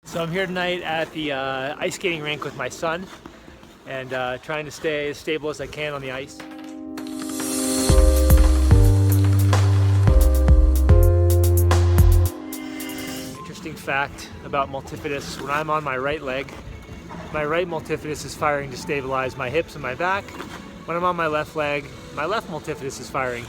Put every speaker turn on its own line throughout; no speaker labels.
So I'm here tonight at the ice skating rink with my son and trying to stay as stable as I can on the ice. Interesting fact about multifidus: when I'm on my right leg, my right multifidus is firing to stabilize my hips and my back. When I'm on my left leg, my left multifidus is firing.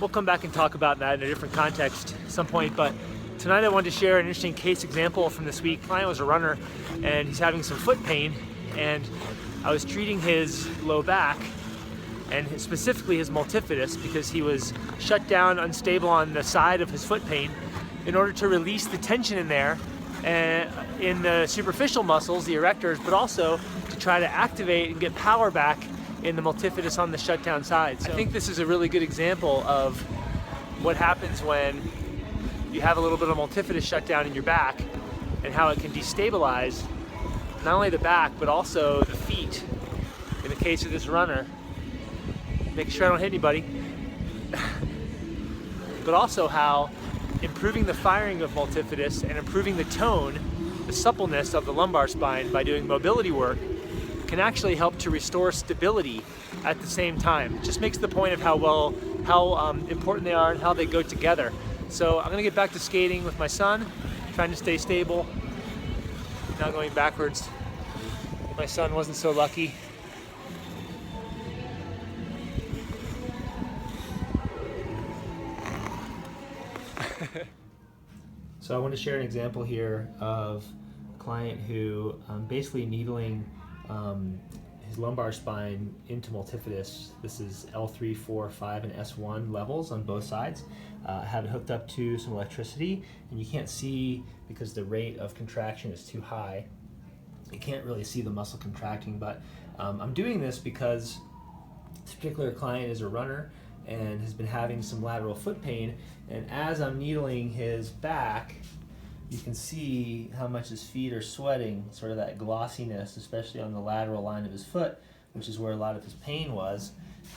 We'll come back and talk about that in a different context at some point, but tonight I wanted to share an interesting case example from this week. Client was a runner and he's having some foot pain, and I was treating his low back and specifically his multifidus because he was shut down, unstable on the side of his foot pain, in order to release the tension in there in the superficial muscles, the erectors, but also to try to activate and get power back in the multifidus on the shutdown side. So I think this is a really good example of what happens when you have a little bit of multifidus shutdown in your back and how it can destabilize not only the back but also the feet. In the case of this runner, making sure I don't hit anybody, but also how improving the firing of multifidus and improving the tone, the suppleness of the lumbar spine by doing mobility work can actually help to restore stability at the same time. It just makes the point of how important they are and how they go together. So I'm gonna get back to skating with my son, trying to stay stable, now going backwards. My son wasn't so lucky. So I want to share an example here of a client who basically needling his lumbar spine into multifidus. This is L3, 4, 5, and S1 levels on both sides. I have it hooked up to some electricity, and you can't see because the rate of contraction is too high. You can't really see the muscle contracting, but I'm doing this because this particular client is a runner and has been having some lateral foot pain, and as I'm needling his back, you can see how much his feet are sweating, sort of that glossiness, especially on the lateral line of his foot, which is where a lot of his pain was.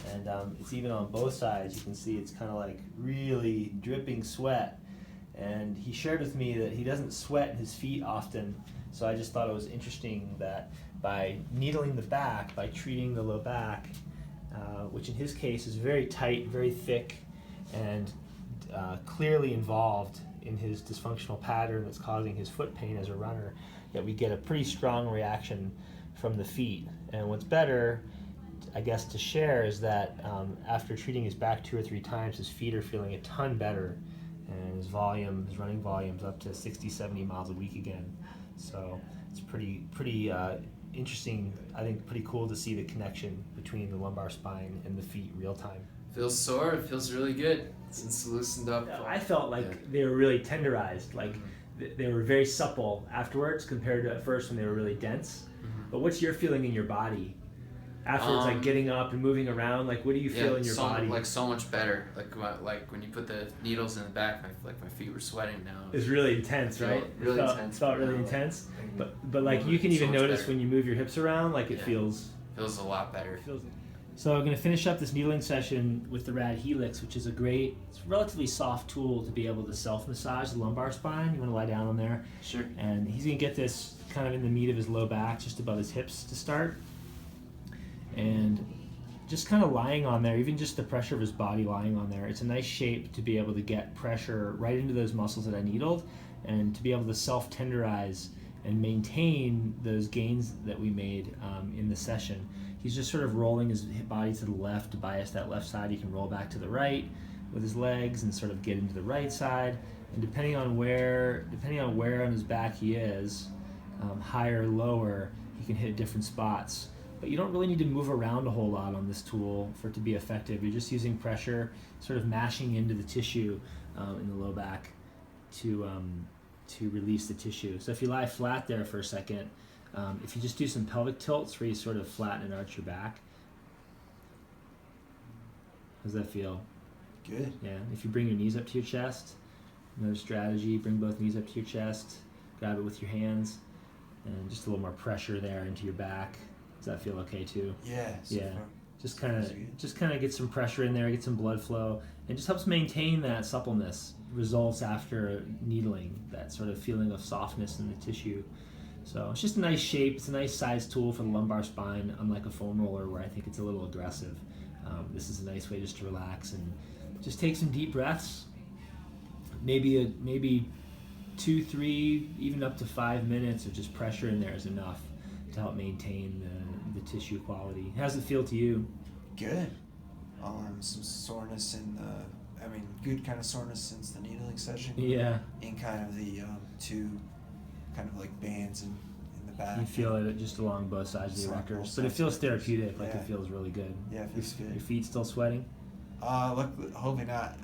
And it's even on both sides. You can see it's kind of like really dripping sweat. And he shared with me that he doesn't sweat in his feet often, so I just thought it was interesting that by needling the back, by treating the low back, which in his case is very tight, very thick, and clearly involved in his dysfunctional pattern that's causing his foot pain as a runner, that we get a pretty strong reaction from the feet. And what's better, I guess, to share is that after treating his back 2 or 3 times, his feet are feeling a ton better, and his running volume's up to 60, 70 miles a week again. So it's pretty interesting, I think pretty cool to see the connection between the lumbar spine and the feet real time.
Feels sore, it feels really good. It's loosened up.
I felt like they were really tenderized, like they were very supple afterwards compared to at first when they were really dense. But what's your feeling in your body afterwards, like getting up and moving around? Like, what do you feel in your body?
Like so much better. Like when you put the needles in the back, my feet were sweating now.
It's really intense, right?
Really intense.
Felt really intense. But like you can even notice when you move your hips around, like it feels
a lot better.
So I'm going to finish up this needling session with the Rad Helix, which is it's a relatively soft tool to be able to self-massage the lumbar spine. You want to lie down on there.
Sure.
And he's going to get this kind of in the meat of his low back, just above his hips to start. And just kind of lying on there, even just the pressure of his body lying on there, it's a nice shape to be able to get pressure right into those muscles that I needled, and to be able to self-tenderize and maintain those gains that we made in the session. He's just sort of rolling his body to the left to bias that left side. He can roll back to the right with his legs and sort of get into the right side. And depending on where on his back he is, higher or lower, he can hit different spots. But you don't really need to move around a whole lot on this tool for it to be effective. You're just using pressure, sort of mashing into the tissue in the low back to release the tissue. So if you lie flat there for a second, if you just do some pelvic tilts where you sort of flatten and arch your back. How does that feel?
Good.
Yeah. If you bring your knees up to your chest, another strategy, bring both knees up to your chest, grab it with your hands, and just a little more pressure there into your back. Does that feel okay too?
Yeah.
Yeah. Just kind of get some pressure in there, get some blood flow, and just helps maintain that suppleness. Results after needling, that sort of feeling of softness in the tissue. So it's just a nice shape. It's a nice size tool for the lumbar spine, unlike a foam roller where I think it's a little aggressive. This is a nice way just to relax and just take some deep breaths. Maybe 2, 3, even up to 5 minutes of just pressure in there is enough to help maintain the tissue quality. How does it feel to you?
Good. Some soreness in good kind of soreness since the needling session.
Yeah.
In kind of the two kind of like bands in the back.
You feel it just along both sides of the erectors, but it feels therapeutic. Like it feels really good.
Yeah, it feels good.
Your feet still sweating?
Hopefully not.